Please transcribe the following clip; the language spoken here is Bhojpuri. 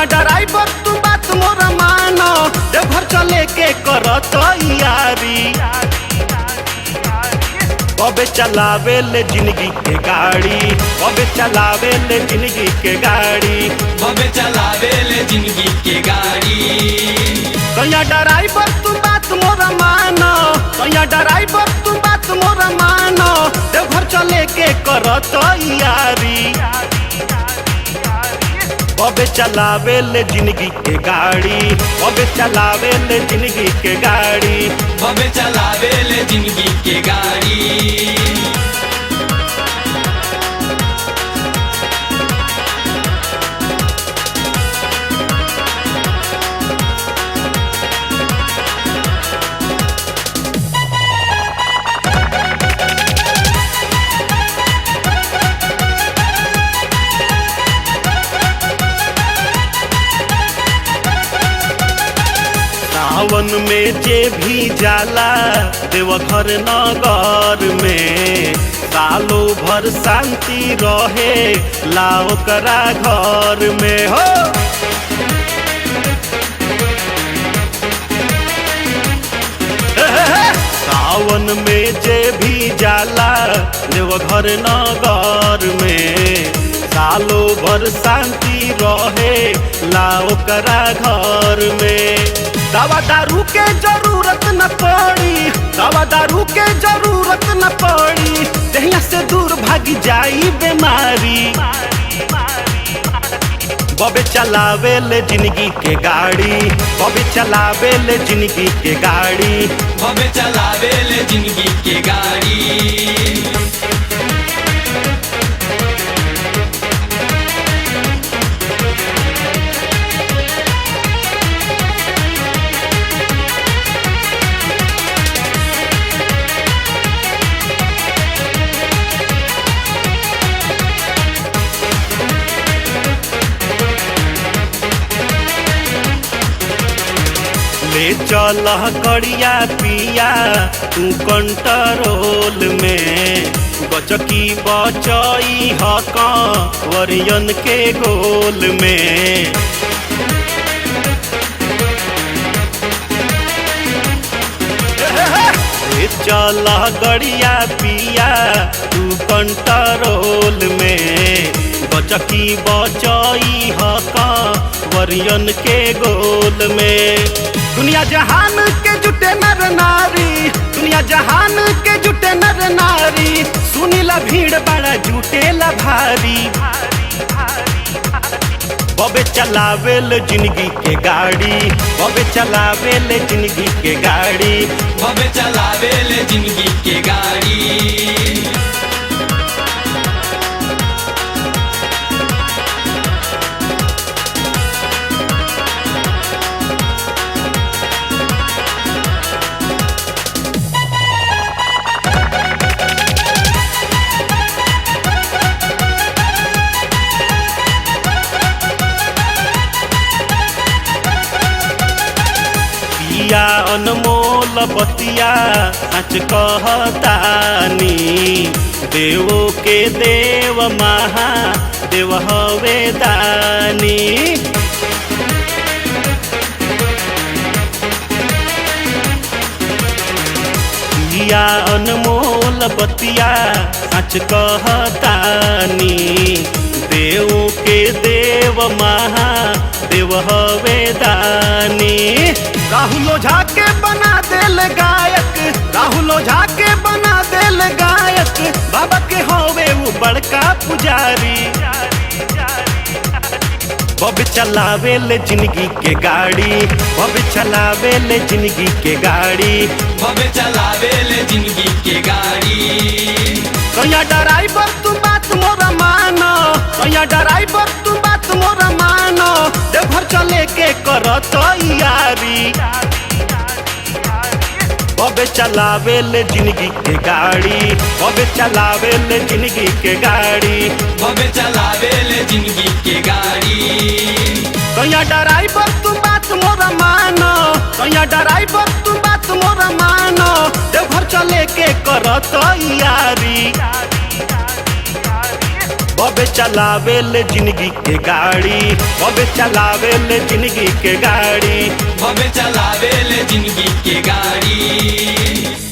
सैया ड्राइवर तू बात मोरा मानो, देवघर चले के करत यारी। कबे चलावे ले जिंदगी के गाड़ी, कबे चलावे ले जिंदगी के गाड़ी, कबे चलावे ले जिंदगी के गाड़ी। सैया ड्राइवर तू बात मोरा मानो, सैया ड्राइवर तू बात मोरा मानो, देवघर चले के करत यारी। कबे चलावे ले जिंदगी के गाड़ी, कबे चलावे ले जिंदगी के गाड़ी, कबे चलावे ले जिंदगी के गाड़ी। सावन में जे भी जाला देवघर नगर में, सालो भर शांति रहे लाओ करा घर में हो। सावन में जे भी जाला देवघर नगर में, सालो भर शांति रहे लाओ करा घर में। दवा दारू के जरूरत न पड़ी, दवा दारू के जरूरत न पड़ी, दहिया से दूर भागी जाई बीमारी। कबे चलावे ले जिंदगी के गाड़ी, कबे चलावे ले जिंदगी के गाड़ी, कबे चलावे ले जिंदगी के गाड़ी। ले चल कड़िया पिया तू कंट्रोल में, गचकी बचई हक वरियन के गोल में। ले चल गड़िया पिया तू कंट्रोल में, गचकी बचई हक वरियन के गोल में। दुनिया जहान के जुटे नर नारी, दुनिया जहान के जुटे नर नारी, सुनीला भीड़ बड़ा जुटेला भारी। कबे चलावे ले जिंदगी के गाड़ी, कबे चलावे ले जिंदगी के गाड़ी, कबे चलावे ले जिंदगी के गाड़ी। अनमोल बतिया सच कहतानी, देवो के देव महा देव हवे दानी। पिया अनमोल बतिया सच कहतानी, देवो के देव महा देव हवे दानी। राहुल ओझा के बना देल गायक, राहुल ओझा के बना देल गायक, बाबा के होवे वो बड़का पुजारी। कबे चलावे ले जिंदगी के गाड़ी, कबे चलावे ले जिंदगी के गाड़ी, कबे चलावे ले जिंदगी के गाड़ी। सैया ड्राइवर तू बात मोरा मानो, सैया ड्राइवर तू बात मोरा मानो, देवघर चले के करत यारी। कबे चलावे ले जिंदगी के गाड़ी, कबे चलावे ले जिंदगी के गाड़ी, कबे चलावे ले जिंदगी के गाड़ी। सैया ड्राइवर तू बात मोरा मानो, सैया ड्राइवर तू बात मोरा मानो, देवघर चले के करत यारी। कबे बबे चलावे ले जिंदगी के गाड़ी, बबे चलावे ले जिंदगी के गाड़ी। बबे चलावे ले जिंदगी के गाड़ी।